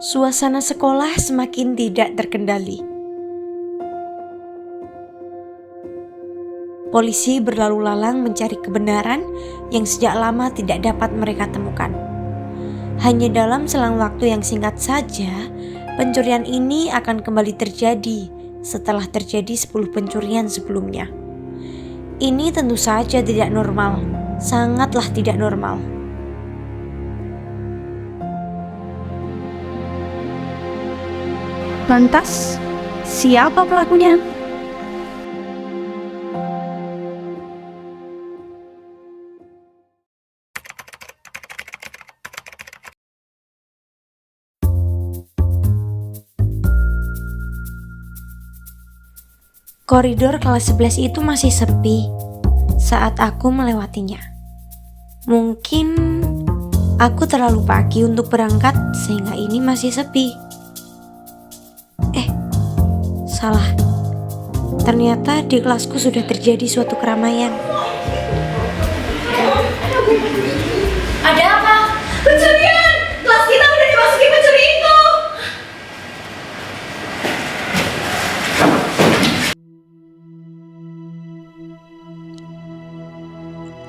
Suasana sekolah semakin tidak terkendali. Polisi berlalu lalang mencari kebenaran yang sejak lama tidak dapat mereka temukan. Hanya dalam selang waktu yang singkat saja, pencurian ini akan kembali terjadi setelah terjadi 10 pencurian sebelumnya. Ini tentu saja tidak normal, sangatlah tidak normal. Lantas, siapa pelakunya? Koridor kelas 11 itu masih sepi saat aku melewatinya. Mungkin aku terlalu pagi untuk berangkat sehingga ini masih sepi. Salah. Ternyata di kelasku sudah terjadi suatu keramaian. Ada apa? Pencurian! Kelas kita udah dimasuki pencuri itu!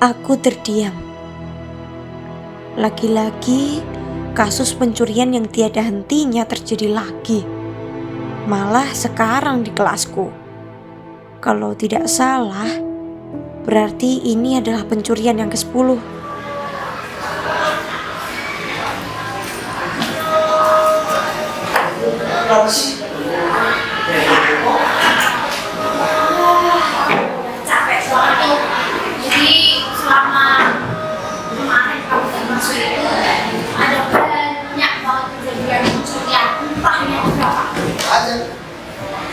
Aku terdiam. Lagi-lagi kasus pencurian yang tiada hentinya terjadi lagi. Malah sekarang di kelasku. Kalau tidak salah, berarti ini adalah pencurian yang ke-10. Capek banget tuh. Jadi selama kemarin kamu masuk itu ada banyak banget kejadian pencurian. Entah ini berapa.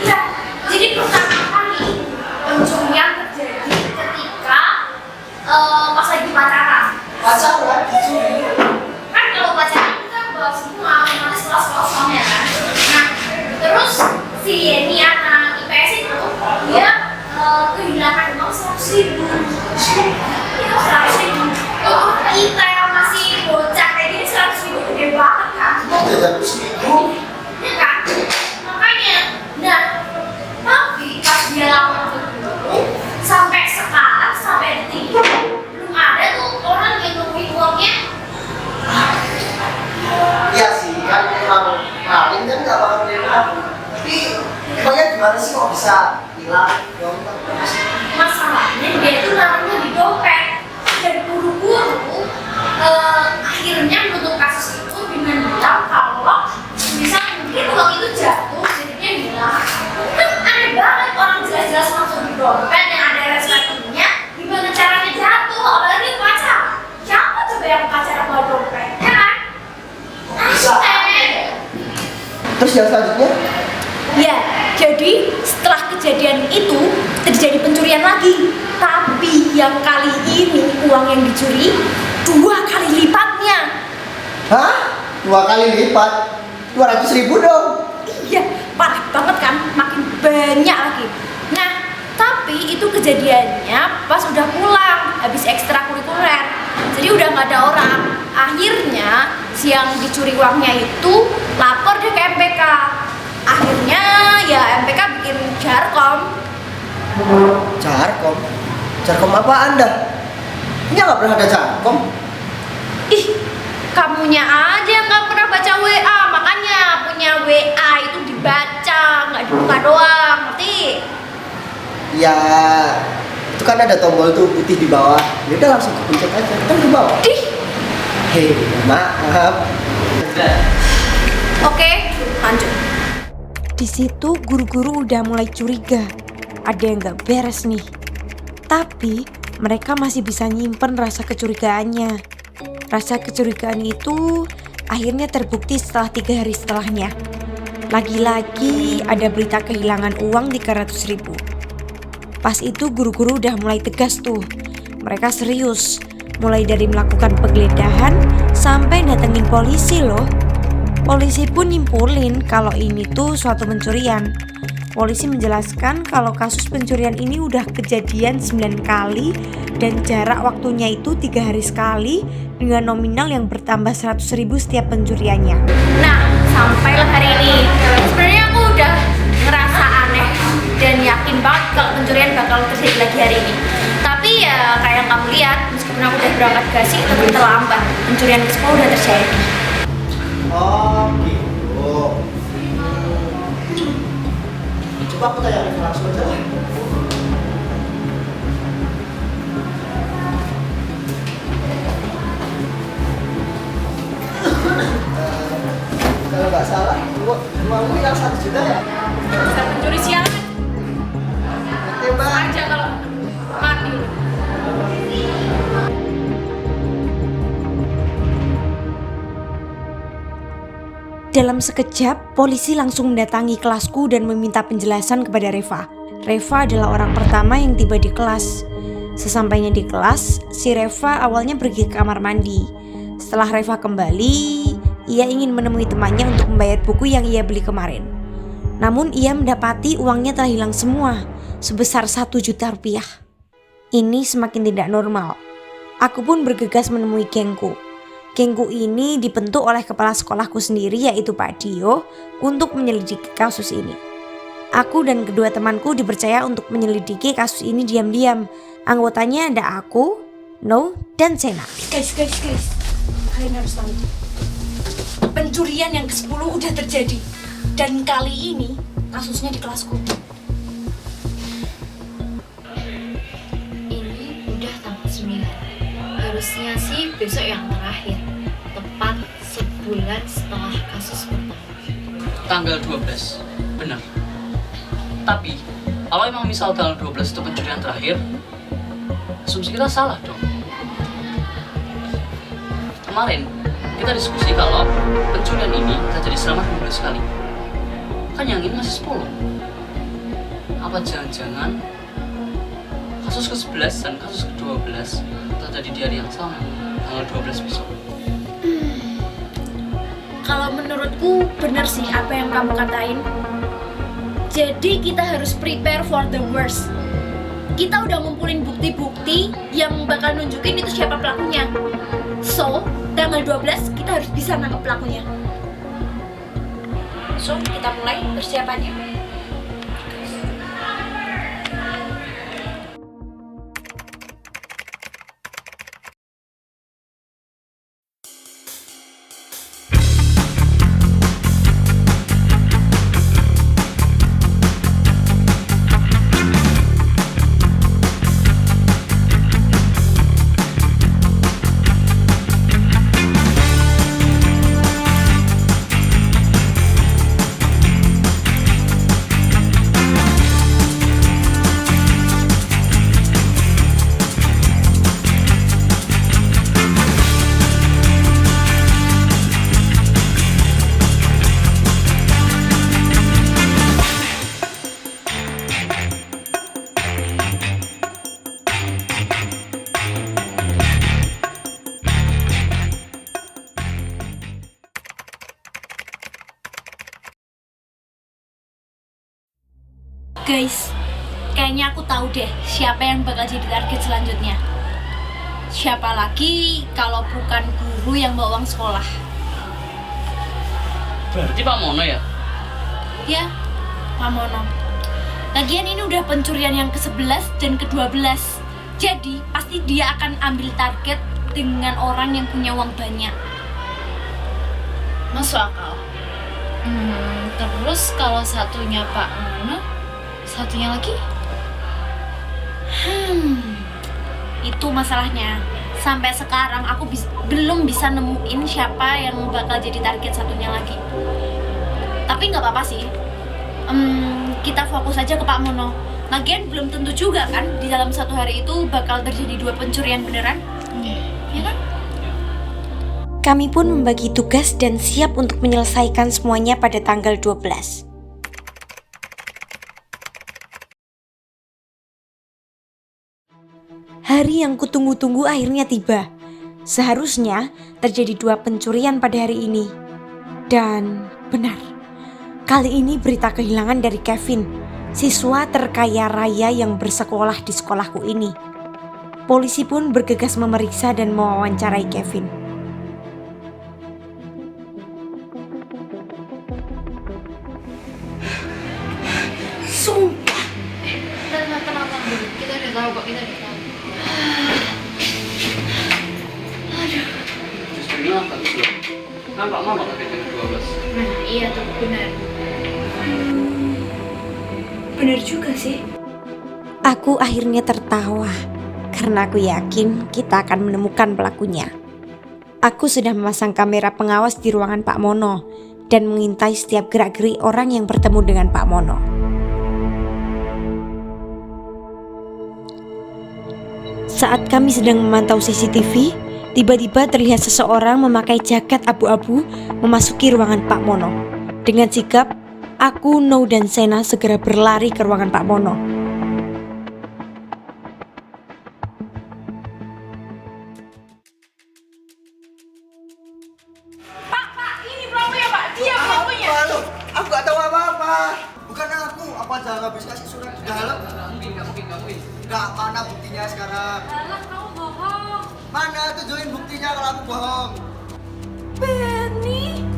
Iya, jadi pertama kali pencurian terjadi ketika pas lagi pacaran. Pacaran dicuri. Kan kalau pacaran kita bawa semua, otomatis kelas kosong ya kan. Nah, terus si Yeni anak IPS itu dia kehilangan uang 100.000. Itu 100.000. Untuk kita yang masih bocah kayak gini 100.000 gede banget kan. Jajan seribu. Ya kan? Makanya, nah, tapi pas dia lapor dulu, sampai sekarang, sampai detik ini, belum ada tuh orang yang nemuin uangnya. Iya sih, kan memang paling kan nggak bakal dari aku. Tapi emangnya gimana sih kok bisa hilang? Masalahnya dia itu naruhnya di dompet dan buru-buru akhirnya menutup kasus itu dengan bilang kalau bisa mungkin uang itu jatuh jadinya hilang. Kan aneh banget, orang jelas-jelas masuk di dompet yang ada resletingnya, gimana caranya jatuh, apalagi pacaran. Siapa coba yang pacaran bawa dompet, ya kan? Aneh. Terus yang selanjutnya? Ya, jadi setelah kejadian itu terjadi pencurian lagi. Tapi yang kali ini uang yang dicuri 2 kali lipatnya. Hah? 2 kali lipat? 200.000 dong? Iya, parah banget kan, makin banyak lagi. Nah, tapi itu kejadiannya pas udah pulang, habis ekstrakurikuler. Jadi udah nggak ada orang. Akhirnya si yang dicuri uangnya itu lapor deh ke MPK. Akhirnya ya MPK bikin jarkom. Jarkom? Jarkom apa Anda? Ini nggak pernah ada jarkom? Ih, kamunya aja yang nggak pernah baca WA, makanya punya WA itu dibaca, nggak dibuka doang, ngerti? Ya, itu kan ada tombol tuh putih di bawah. Ya udah langsung kepencet aja. Kan di bawah. Ih, Hei, maaf. oke, lanjut. Di situ guru-guru udah mulai curiga. Ada yang gak beres nih. Tapi mereka masih bisa nyimpen rasa kecurigaannya. Rasa kecurigaan itu akhirnya terbukti setelah 3 hari setelahnya. Lagi-lagi ada berita kehilangan uang 300.000. Pas itu guru-guru udah mulai tegas tuh. Mereka serius. Mulai dari melakukan penggeledahan sampai datengin polisi loh. Polisi pun nyimpulin kalau ini tuh suatu pencurian. Polisi menjelaskan kalau kasus pencurian ini udah kejadian 9 kali dan jarak waktunya itu 3 hari sekali dengan nominal yang bertambah 100.000 setiap pencuriannya. Nah, sampailah hari ini. Sebenarnya aku udah ngerasa aneh dan yakin banget kalau pencurian bakal terjadi lagi hari ini. Tapi ya kayak yang kamu lihat, meskipun aku udah berangkat gasi, tetap terlambat. Pencurian ke-10 udah terjadi. Oh gitu. Coba aku tanya Reva langsung aja lah. Kalau nggak salah, uangmu yang 1 juta ya? Bisa pencuri sialan Tembak. aja kalau mati. Dalam sekejap, polisi langsung mendatangi kelasku dan meminta penjelasan kepada Reva. Reva adalah orang pertama yang tiba di kelas. Sesampainya di kelas, si Reva awalnya pergi ke kamar mandi. Setelah Reva kembali, ia ingin menemui temannya untuk membayar buku yang ia beli kemarin. Namun ia mendapati uangnya telah hilang semua, sebesar 1 juta rupiah. Ini semakin tidak normal. Aku pun bergegas menemui gengku. Gengku ini dibentuk oleh kepala sekolahku sendiri, yaitu Pak Dio, untuk menyelidiki kasus ini. Aku dan kedua temanku dipercaya untuk menyelidiki kasus ini diam-diam. Anggotanya ada aku, No, dan Sena. Guys, kalian harus tahu. Pencurian yang ke-10 udah terjadi. Dan kali ini kasusnya di kelasku. Ini udah tanggal 9. Harusnya sih besok yang terakhir, tepat sebulan setelah kasus pertama. Tanggal 12, benar. Tapi, kalau emang misal tanggal 12 itu pencurian terakhir, asumsi kita salah dong. Kemarin, kita diskusi kalau pencurian ini terjadi selama 12 kali. Kan yang ini masih 10. Apa jangan-jangan kasus ke-11 dan kasus ke-12 terjadi di hari yang sama, tanggal 12 besok? Kalau menurutku benar sih apa yang kamu katain. Jadi kita harus prepare for the worst. Kita udah ngumpulin bukti-bukti yang bakal nunjukin itu siapa pelakunya. So, tanggal 12 kita harus bisa nangkep pelakunya. So, kita mulai persiapannya. Guys, kayaknya aku tahu deh siapa yang bakal jadi target selanjutnya. Siapa lagi kalau bukan guru yang bawa uang sekolah? Berarti Pak Mono ya? Ya, Pak Mono. Lagian ini udah pencurian yang ke-11 dan ke-12. Jadi pasti dia akan ambil target dengan orang yang punya uang banyak. Masuk akal. Terus kalau satunya Pak Mono, satunya lagi? Itu masalahnya. Sampai sekarang aku belum bisa nemuin siapa yang bakal jadi target satunya lagi. Tapi nggak apa-apa sih. Kita fokus aja ke Pak Mono. Lagian belum tentu juga kan di dalam satu hari itu bakal terjadi 2 pencurian beneran. Ya kan? Kami pun membagi tugas dan siap untuk menyelesaikan semuanya pada tanggal 12. Hari yang kutunggu-tunggu akhirnya tiba. Seharusnya terjadi 2 pencurian pada hari ini. Dan benar, kali ini berita kehilangan dari Kevin, siswa terkaya raya yang bersekolah di sekolahku ini. Polisi pun bergegas memeriksa dan mewawancarai Kevin. Sumpah. Tenang dulu, kita udah tahu kok, kita udah tahu. Justru bilang bagus loh. Nampak mama pakai jam 12. Nah iya tuh, benar. Bener juga sih. Aku akhirnya tertawa karena aku yakin kita akan menemukan pelakunya. Aku sudah memasang kamera pengawas di ruangan Pak Mono dan mengintai setiap gerak-gerik orang yang bertemu dengan Pak Mono. Saat kami sedang memantau CCTV, tiba-tiba terlihat seseorang memakai jaket abu-abu memasuki ruangan Pak Mono. Dengan sigap, aku, No, dan Sena segera berlari ke ruangan Pak Mono. Ini pelakunya Pak, dia pelakunya. Halo, aku gak tahu apa-apa. Bukan aku, apa jangan habis kasih surat di dalam? Gak mungkin. Gak, mana buktinya sekarang? Alah, kamu bohong. Mana tunjukin buktinya kalau aku bohong? Benny.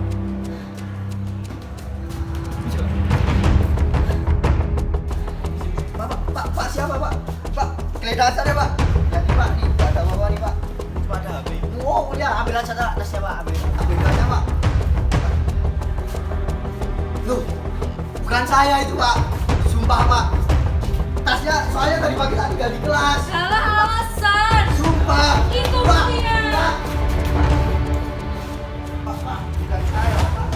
Pak, siapa Pak? Pak, geledah saja Pak. Jadi Pak, nih, gak ada apa-apa nih Pak. Cuma ada HP. Oh punya, ambil aja tasnya Pak, ambil aja Pak. Loh, bukan saya itu Pak. Sumpah Pak. Tasnya, soalnya tadi pagi tak tinggal di kelas. Salah alasan. Sumpah. Itu Pak, buktinya. enggak. Pak, bukan saya Pak.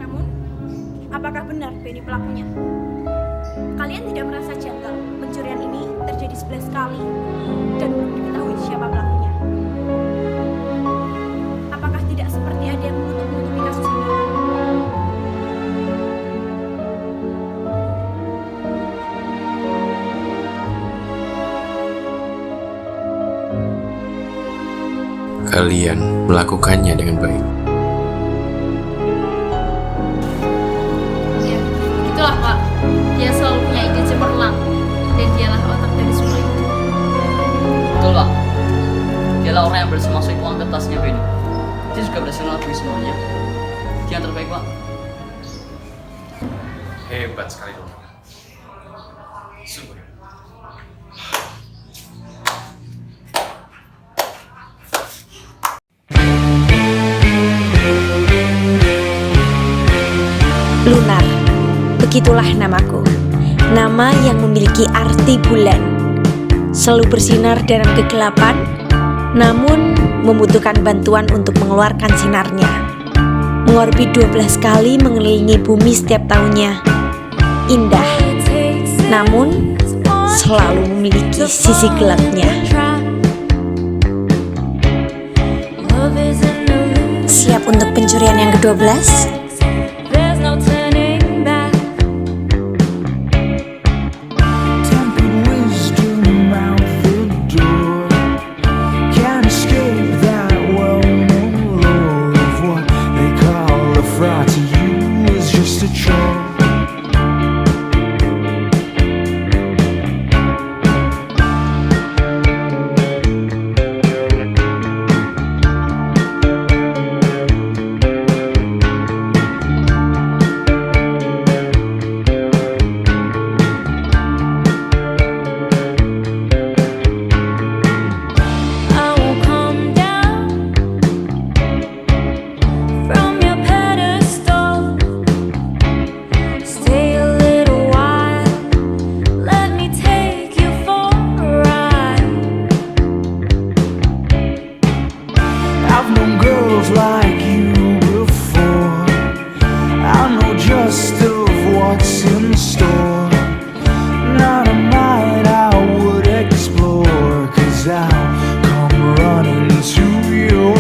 Namun, apakah benar Benny pelakunya? Kalian tidak merasa janggal pencurian ini terjadi 11 kali dan belum diketahui siapa pelakunya? Apakah tidak seperti ada yang menutup-nutupi kasus ini? Kalian melakukannya dengan baik. Ya, itulah Pak. Dia selalu punya ide cemerlang dan dialah otak dari semua itu. Betul Pak. Dialah orang yang berhasil masuk uang ke tasnya Benny. Dia juga berhasil ngelakuin semuanya. Dia yang terbaik Pak. Hebat sekali dong. Sungguh. Lunar, begitulah namaku. Nama yang memiliki arti bulan, selalu bersinar dalam kegelapan, namun membutuhkan bantuan untuk mengeluarkan sinarnya. Mengorbit 12 kali mengelilingi bumi setiap tahunnya. Indah, namun selalu memiliki sisi gelapnya. Siap untuk pencurian yang ke-12? There's no turning back. Tempered wisdom out the door. Can't escape that well-known lore of what they call a fraud. To you is just a chore. I won't come down from your pedestal. Stay a little while. Let me take you for a ride. I've known girls like you before. I know just of what's in store. Not a night I would explore, 'cause I'll come running to your